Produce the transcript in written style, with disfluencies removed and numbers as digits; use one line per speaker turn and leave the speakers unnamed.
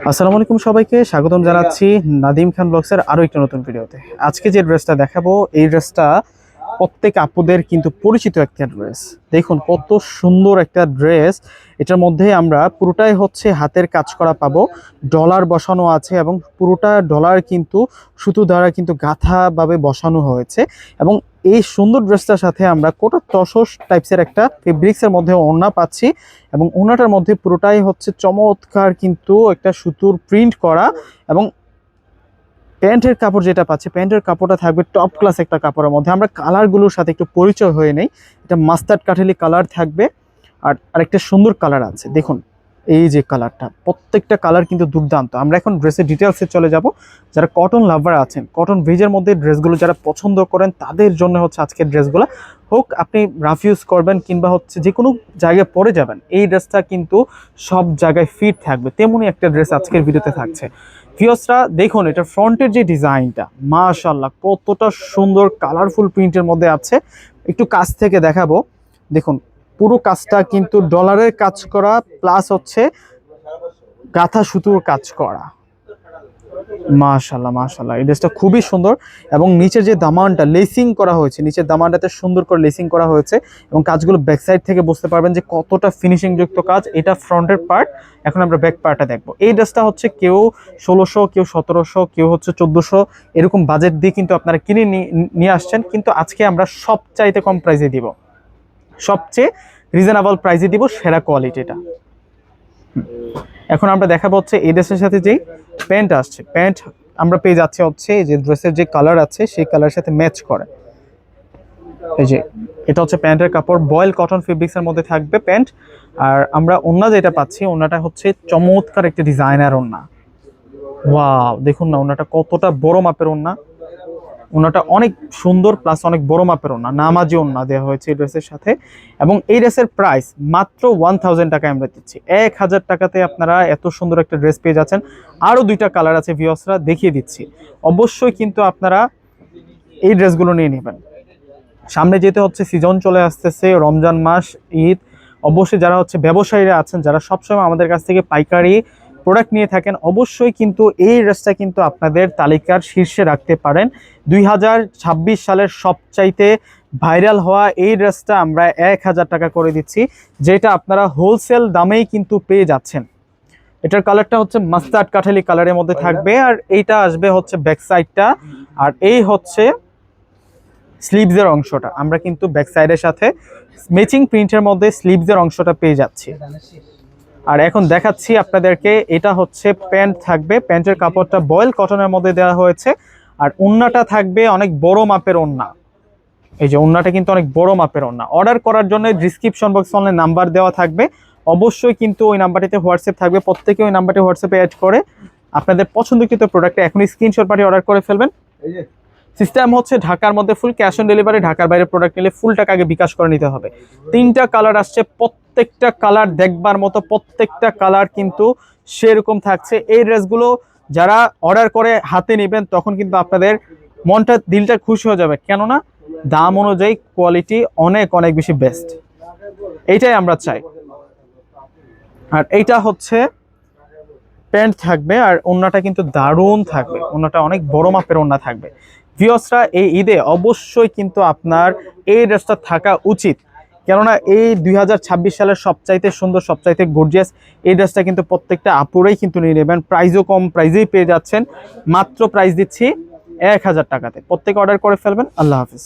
আসসালামু আলাইকুম, সবাইকে স্বাগতম জানাচ্ছি নাদিম খান ব্লগসের আরো একটা নতুন ভিডিওতে। আজকে যে ড্রেসটা দেখাবো, এই ড্রেসটা প্রত্যেক আপুদের কিন্তু পরিচিত একটা ড্রেস। দেখুন কত সুন্দর একটা ড্রেস। এটার মধ্যে আমরা পুরোটাই হচ্ছে হাতের কাজ করা পাবো, ডলার বসানো আছে এবং পুরোটা ডলার কিন্তু সুতো দ্বারা কিন্তু গাঁথা ভাবে বসানো হয়েছে। এবং এই সুন্দর ড্রেসটার সাথে আমরা কোটা তসস টাইপসের একটা ফেব্রিক্সের মধ্যে ওড়না পাচ্ছি এবং ওড়নাটার মধ্যে পুরোটাই হচ্ছে চমৎকার কিন্তু একটা সুতোর প্রিন্ট করা। এবং প্যান্টের কাপড় যেটা পাচ্ছি, প্যান্টের কাপড়টা থাকবে টপ ক্লাস একটা কাপড়ের মধ্যে। আমরা কালারগুলোর সাথে একটু পরিচয় হয়ে নেই। এটা মাস্টার্ড কাঠালি কালার থাকবে, আর আরেকটা সুন্দর কালার আছে। দেখুন এই যে কালারটা, প্রত্যেকটা কালার কিন্তু দুর্দান্ত। আমরা এখন ড্রেসের ডিটেলসে চলে যাব। যারা কটন লাভার আছেন, কটন ভেজের মধ্যে ড্রেসগুলো যারা পছন্দ করেন, তাদের জন্য হচ্ছে আজকের ড্রেসগুলো। হোক আপনি রাফ ইউজ করবেন কিংবা হচ্ছে যে কোনো জায়গায় পরে যাবেন, এই ড্রেসটা কিন্তু সব জায়গায় ফিট থাকবে। তেমনই একটা ড্রেস আজকের ভিডিওতে থাকছে। ভিউয়ার্সরা দেখুন, এটা ফ্রন্টের যে ডিজাইনটা, মাশাআল্লাহ কতটা সুন্দর কালারফুল প্রিন্টের মধ্যে আছে। একটু কাছ থেকে দেখাবো। দেখুন পুরো কাজটা কিন্তু ডলারের কাজ করা, প্লাস হচ্ছে গাঁথা সুতোর কাজ করা। মাশাআল্লাহ মাশাআল্লাহ, এই ড্রেসটা খুবই সুন্দর। এবং নিচের যে দামানটা লেসিং করা হয়েছে, নিচের দামানটাতে সুন্দর করে লেসিং করা হয়েছে এবং কাজগুলো ব্যাক সাইড থেকে বুঝতে পারবেন যে কতটা ফিনিশিং যুক্ত কাজ। এটা ফ্রন্টের পার্ট। এখন আমরা ব্যাক পার্টটা দেখবো। এই ড্রেসটা হচ্ছে কেউ 1600, কেউ 1700, কেউ হচ্ছে 1400 এরকম বাজেট দিয়ে কিন্তু আপনারা কিনে নিয়ে আসছেন, কিন্তু আজকে আমরা সবচাইতে কম প্রাইসে দিব, সবচেয়ে রিজনেবল প্রাইসে দিব, সেরা কোয়ালিটিটা। এখন আমরা দেখাবো হচ্ছে এই ড্রেসের সাথে যেই প্যান্ট আসছে, প্যান্ট আমরা পেয়ে যাচ্ছি হচ্ছে এই যে ড্রেসের যে কালার আছে সেই কালারের সাথে ম্যাচ করে। এই যে এটা হচ্ছে প্যান্টের কাপড়, বয়েল কটন ফেব্রিক্সের মধ্যে থাকবে প্যান্ট। আর আমরা ওড়না যেটা পাচ্ছি, ওড়নাটা হচ্ছে চমৎকার একটা ডিজাইনার ওড়না। ওয়াও, দেখুন না ওড়নাটা কতটা বড় মাপের ওড়না। ওনাটা অনেক সুন্দর, প্লাস অনেক বড় মাপের ওনা, নামাজি ওনা দেওয়া হয়েছে এই ড্রেসের সাথে। এবং এই ড্রেসের প্রাইস মাত্র 1000 টাকায় আমরা দিচ্ছি। 1000 টাকাতে আপনারা এত সুন্দর একটা ড্রেস পেয়ে যাচ্ছেন। আরও দুইটা কালার আছে, ভিউয়ার্সরা দেখিয়ে দিচ্ছি। অবশ্যই কিন্তু আপনারা এই ড্রেসগুলো নিয়ে নেবেন। সামনে যেতে হচ্ছে সিজন চলে আসতেছে, রমজান মাস, ঈদ। অবশ্যই যারা হচ্ছে ব্যবসায়ীরা আছেন, যারা সবসময় আমাদের কাছ থেকে পাইকারি প্রোডাক্ট নিয়ে থাকেন, অবশ্যই কিন্তু এই ড্রেসটা কিন্তু আপনাদের তালিকার শীর্ষে রাখতে পারেন। 2026 সালের সবচাইতে ভাইরাল হওয়া এই ড্রেসটা আমরা 1000 টাকা করে দিচ্ছি, যেটা আপনারা হোলসেল দামেই কিন্তু পেয়ে যাচ্ছেন। এটার কালারটা হচ্ছে মাস্টার্ড কাঠালি কালারের মধ্যে থাকবে, আর এইটা আসবে হচ্ছে ব্যাক সাইডটা। আর এই হচ্ছে স্লিভসের অংশটা, আমরা কিন্তু ব্যাক সাইডের সাথে ম্যাচিং প্রিন্টের মধ্যে স্লিভসের অংশটা পেয়ে যাচ্ছি। আর এখন দেখাচ্ছি আপনাদেরকে, এটা হচ্ছে প্যান্ট থাকবে, প্যান্টের কাপড়টা বয়েল কটনের মধ্যে দেওয়া হয়েছে। আর ওড়নাটা থাকবে অনেক বড় মাপের ওড়না। এই যে ওড়নাটা কিন্তু অনেক বড় মাপের ওড়না। অর্ডার করার জন্য ডিসক্রিপশন বক্সে অনলাইন নাম্বার দেওয়া থাকবে, অবশ্যই কিন্তু ওই নাম্বারটিতে হোয়াটসঅ্যাপ থাকবে। প্রত্যেকে ওই নাম্বারটি হোয়াটসঅ্যাপে অ্যাড করে আপনাদের পছন্দকৃত প্রোডাক্টটা এখনই স্ক্রিনশট পাঠিয়ে অর্ডার করে ফেলবেন। সিস্টেম হচ্ছে ঢাকার মধ্যে ফুল ক্যাশ অন ডেলিভারি, ঢাকার বাইরে প্রোডাক্ট নিলে ফুল টাকা আগে বিকাশ করে নিতে হবে। 3টা কালার আসছে, প্রত্যেকটা কালার দেখবার মতো, প্রত্যেকটা কালার কিন্তু সেরকম থাকছে। এই ড্রেসগুলো যারা অর্ডার করে হাতে নেবেন, তখন কিন্তু আপনাদের মনটা দিলটা খুশি হয়ে যাবে, কেননা দাম অনুযায়ী কোয়ালিটি অনেক অনেক বেশি বেস্ট। এইটাই আমরা চাই। আর এইটা হচ্ছে প্যান্ট থাকবে, আর ওড়নাটা কিন্তু দারুণ থাকবে, ওড়নাটা অনেক বড় মাপের ওড়না থাকবে। ভিউয়ার্সরা এই ঈদে অবশ্যই কিন্তু আপনার এই ড্রেসটা থাকা উচিত, কেননা এই 2026 সালের সবচাইতে সুন্দর, সবচাইতে গর্জিয়াস এই ড্রেসটা কিন্তু প্রত্যেকটা আপুরেই কিন্তু নিয়ে নেবেন। প্রাইসও কম প্রাইসেই পেয়ে যাচ্ছেন, মাত্র প্রাইস দিচ্ছি 1000 টাকাতে। প্রত্যেকে অর্ডার করে ফেলবেন। আল্লাহ হাফিজ।